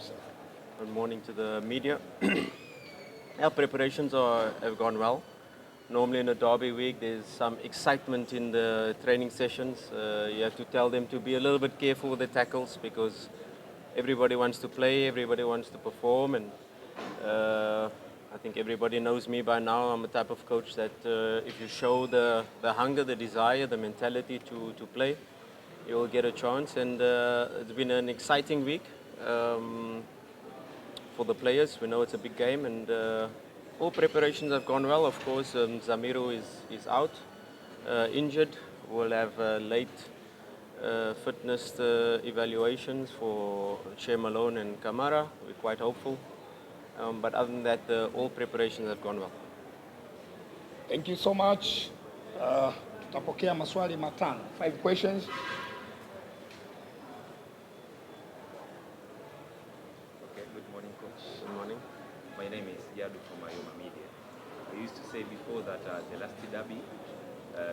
yourself. Good morning to the media. Our preparations have gone well. Normally in a derby week, there's some excitement in the training sessions. You have to tell them to be a little bit careful with the tackles because everybody wants to play, everybody wants to perform, and uh, I think everybody knows me by now. I'm the type of coach that if you show the hunger, the desire, the mentality to play, you will get a chance. And it's been an exciting week. For the players. We know it's a big game, and all preparations have gone well. Of course, Zamiro is out, injured. We'll have late fitness evaluations for Malone and Camara. We're quite hopeful. But other than that, all preparations have gone well. Thank you so much. Tutapokea maswali matano. 5 questions. Okay, good morning, Coach. Good morning. My name is Yadu from Ayoma Media. I used to say before that the last derby,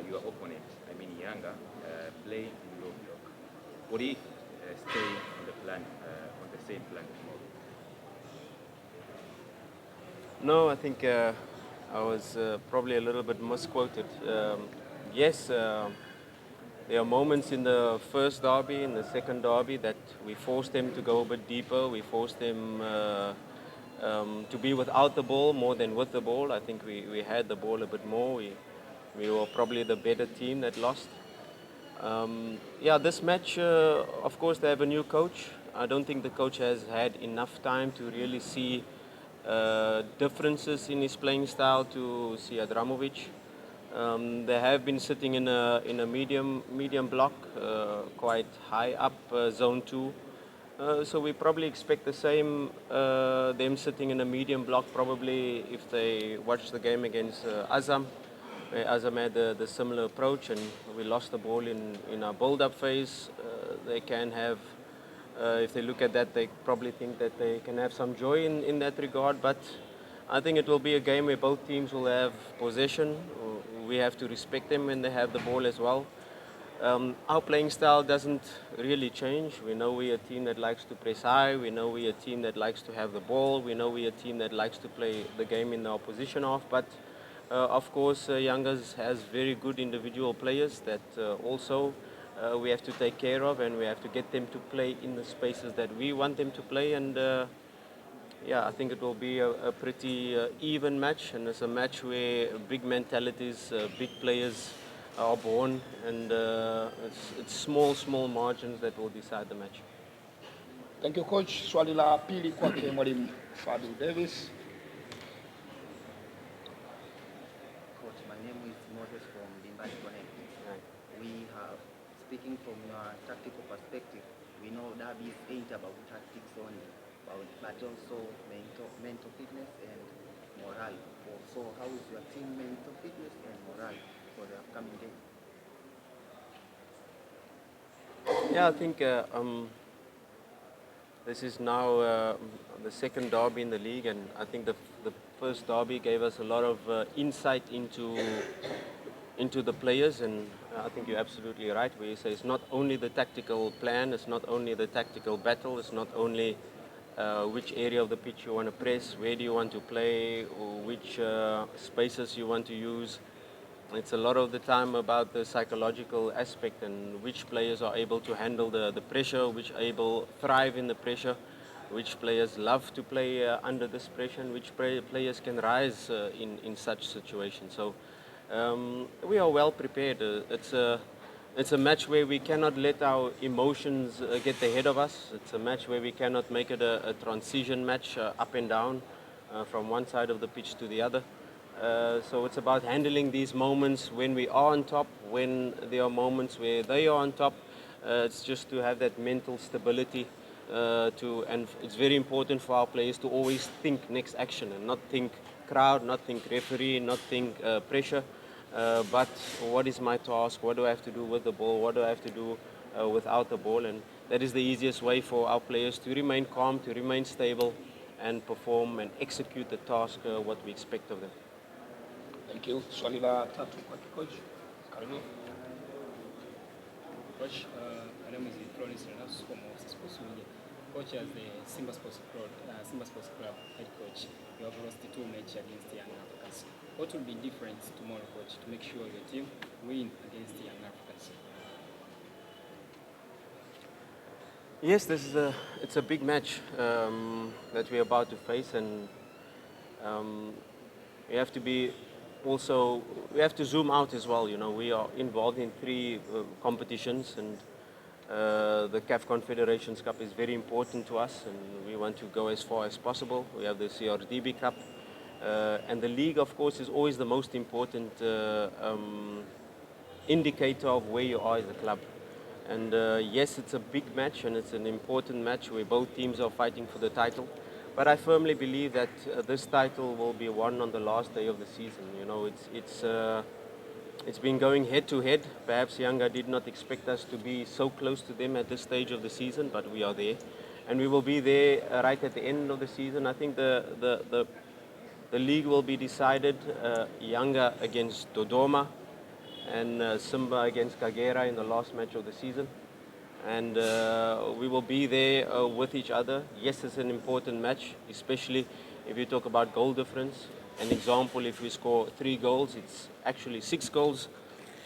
your opponent, I mean Yanga, play in low block. What if stay on the plan, on the same plan tomorrow? No, I think I was probably a little bit misquoted. Yes, there are moments in the first derby, in the second derby, that we forced them to go a bit deeper. We forced them to be without the ball more than with the ball. I think we had the ball a bit more. We were probably the better team that lost. Yeah, this match, of course, they have a new coach. I don't think the coach has had enough time to really see differences in his playing style to see Adramovic. They have been sitting in a medium block, quite high up, zone 2. So we probably expect the same, them sitting in a medium block probably if they watch the game against Azam. Azam had the similar approach, and we lost the ball in our build-up phase. They can have, if they look at that, they probably think that they can have some joy in that regard. But I think it will be a game where both teams will have possession. We have to respect them when they have the ball as well. Our playing style doesn't really change. We know we're a team that likes to press high. We know we're a team that likes to have the ball. We know we're a team that likes to play the game in the opposition half. But of course, Youngers has very good individual players that also we have to take care of, and we have to get them to play in the spaces that we want them to play. And yeah, I think it will be a pretty even match, and it's a match where big mentalities, big players are born, and it's small margins that will decide the match. Thank you, coach. Swali la pili kwake mwalimu Fadlu Davis. Coach, my name is Moses from Dimbali Connect. We have, speaking from your tactical perspective, we know derbies ain't about tactics only, but also mental fitness and morale. So how is your team mental fitness and morale for the upcoming game? Yeah, I think this is now the second derby in the league, and I think the first derby gave us a lot of insight into the players, and I think you're absolutely right where you say it's not only the tactical plan, it's not only the tactical battle, it's not only which area of the pitch you want to press, where do you want to play, or which spaces you want to use. It's a lot of the time about the psychological aspect and which players are able to handle the pressure, which able thrive in the pressure, which players love to play under this pressure, and which players can rise in such situations. So we are well prepared. It's a match where we cannot let our emotions get the head of us. It's a match where we cannot make it a transition match up and down from one side of the pitch to the other. So it's about handling these moments when we are on top, when there are moments where they are on top. It's just to have that mental stability and it's very important for our players to always think next action and not think crowd, not think referee, not think pressure, but what is my task, what do I have to do with the ball, what do I have to do without the ball, and that is the easiest way for our players to remain calm, to remain stable, and perform and execute the task what we expect of them. Thank you. Swali la tatu kwake coach. Karibu. Coach, my name is Florence Renatus from Sports Media. Coach, as the Simba Sports Club head coach, you have lost 2 matches against the Young Africans. What will be different tomorrow, coach, to make sure your team win against the Young Africans? Yes, it's a big match that we're about to face, and we have to be also we have to zoom out as well. You know, we are involved in 3 competitions, and the CAF Confederations Cup is very important to us, and we want to go as far as possible. We have the CRDB Cup, and the league, of course, is always the most important indicator of where you are as a club. And yes, it's a big match and it's an important match where both teams are fighting for the title. But I firmly believe that this title will be won on the last day of the season. You know, it's been going head to head. Perhaps Yanga did not expect us to be so close to them at this stage of the season, but we are there, and we will be there right at the end of the season. I think the league will be decided Yanga against Dodoma, and Simba against Kagera in the last match of the season. And we will be there with each other. Yes, it's an important match, especially if you talk about goal difference. An example, if we score 3 goals, it's actually 6 goals.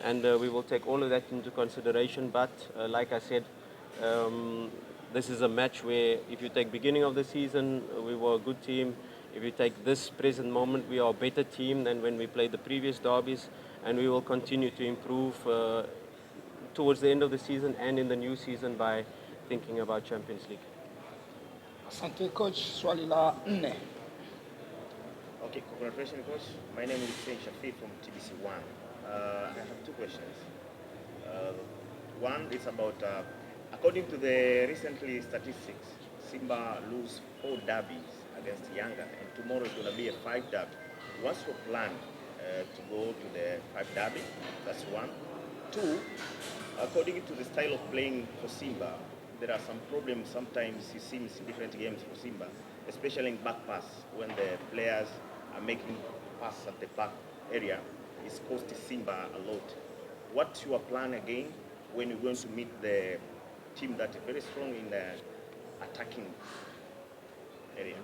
And we will take all of that into consideration. But like I said, this is a match where if you take beginning of the season, we were a good team. If you take this present moment, we are a better team than when we played the previous derbies. And we will continue to improve towards the end of the season and in the new season by thinking about Champions League. Asante coach, swali la 4. Okay, congratulations, coach. My name is Hussein Shafi from TBC1. I have 2 questions. One is about, according to the recently statistics, Simba lose 4 derbies against Yanga, and tomorrow is going to be a 5 derby. What's your plan to go to the 5 derby? That's one. 2, according to the style of playing for Simba, there are some problems sometimes you see in different games for Simba, especially in back pass, when the players are making pass at the back area. It's costing Simba a lot. What's your plan again when you're going to meet the team that is very strong in the attacking area?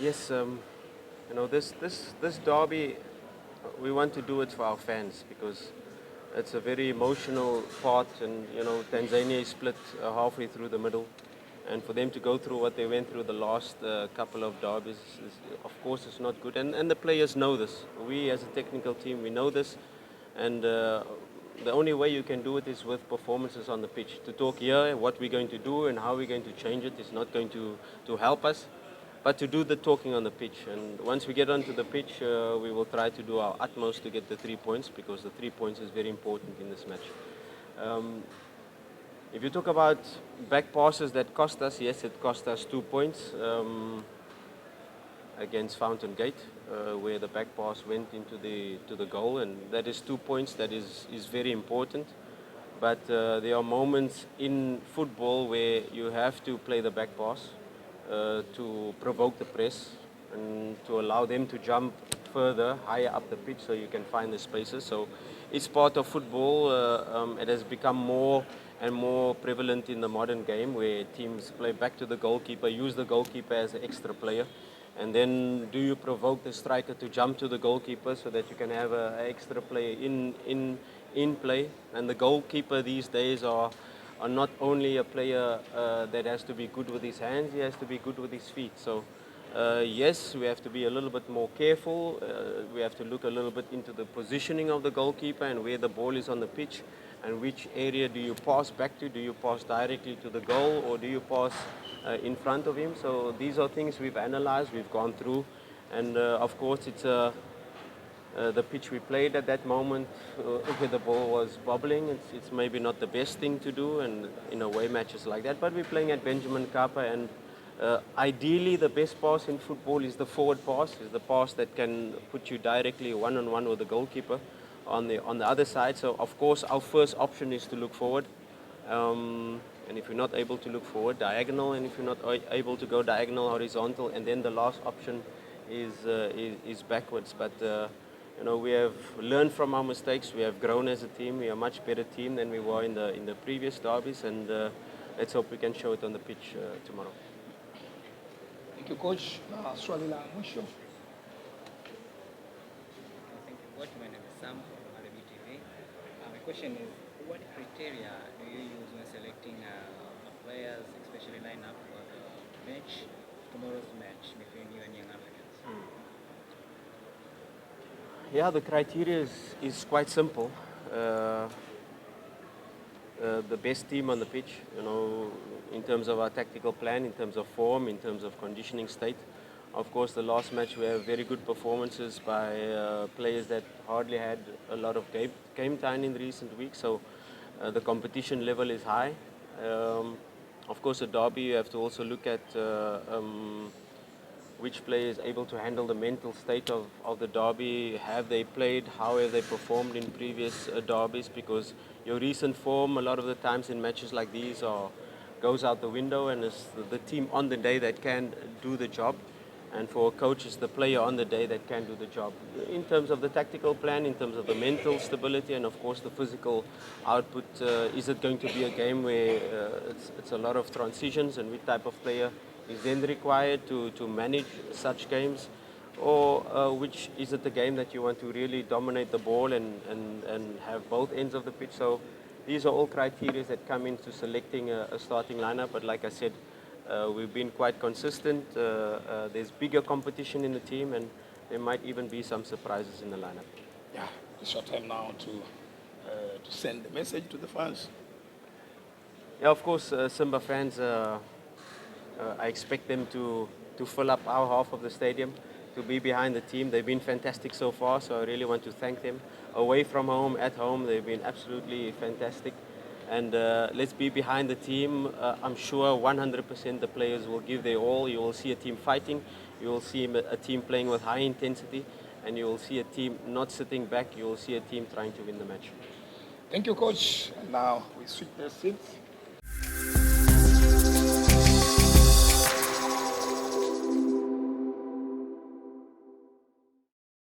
Yes, you know, this derby, we want to do it for our fans because it's a very emotional part, and you know, Tanzania is split halfway through the middle, and for them to go through what they went through the last couple of derbies, of course, it's not good, and the players know this. We as a technical team, we know this, and the only way you can do it is with performances on the pitch. To talk here, what we're going to do and how we're going to change it is not going to help us, but to do the talking on the pitch. And once we get onto the pitch, we will try to do our utmost to get the 3 points, because the 3 points is very important in this match. If you talk about back passes that cost us, yes, it cost us 2 points against Fountain Gate, where the back pass went into the goal, and that is 2 points. That is very important. But there are moments in football where you have to play the back pass to provoke the press and to allow them to jump further, higher up the pitch, so you can find the spaces. So it's part of football. It has become more and more prevalent in the modern game, where teams play back to the goalkeeper, use the goalkeeper as an extra player, and then do you provoke the striker to jump to the goalkeeper so that you can have an extra player in play. And the goalkeeper these days are not only a player that has to be good with his hands, he has to be good with his feet. So yes, we have to be a little bit more careful. We have to look a little bit into the positioning of the goalkeeper and where the ball is on the pitch, and which area do you pass back to. Do you pass directly to the goal, or do you pass in front of him? So these are things we've analyzed, we've gone through, and of course it's the pitch we played at that moment, where the ball was bobbling. It's maybe not the best thing to do, and in away matches like that. But we're playing at Benjamin Kappa, and ideally the best pass in football is the forward pass, is the pass that can put you directly one-on-one with the goalkeeper on the other side. So of course our first option is to look forward. And if you're not able to look forward, diagonal, and if you're not able to go diagonal, horizontal, and then the last option is backwards. But you know, we have learned from our mistakes. We have grown as a team. We are a much better team than we were in the previous derbies, and let's hope we can show it on the pitch tomorrow. Thank you, coach. Swali la mwisho. Thank you, coach. My name is Sam from RB TV. My question is, what criteria do you use when selecting players, especially lineup for the match, tomorrow's match between you and Young Africans? Yeah, the criteria is quite simple. The best team on the pitch, in terms of our tactical plan, in terms of form, in terms of conditioning state. Of course, the last match we have very good performances by players that hardly had a lot of game time in the recent weeks, so the competition level is high. Of course, at derby you have to also look at which player is able to handle the mental state of the derby. Have they played? How have they performed in previous derbies? Because your recent form, a lot of the times in matches like these, goes out the window, and it's the team on the day that can do the job. And for a coach, it's the player on the day that can do the job. In terms of the tactical plan, in terms of the mental stability, and of course the physical output, is it going to be a game where it's a lot of transitions, and which type of player is then required to manage such games? Or which is it the game that you want to really dominate the ball and have both ends of the pitch? So these are all criteria that come into selecting a starting lineup. But like I said, we've been quite consistent. There's bigger competition in the team, and there might even be some surprises in the lineup. Yeah, it's your time now to send the message to the fans. Yeah, of course, Simba fans, I expect them to fill up our half of the stadium, to be behind the team. They've been fantastic so far, so I really want to thank them. Away from home, at home, they've been absolutely fantastic. And let's be behind the team. I'm sure 100% the players will give their all. You will see a team fighting. You will see a team playing with high intensity. And you will see a team not sitting back. You will see a team trying to win the match. Thank you, coach. And now we switch the seats.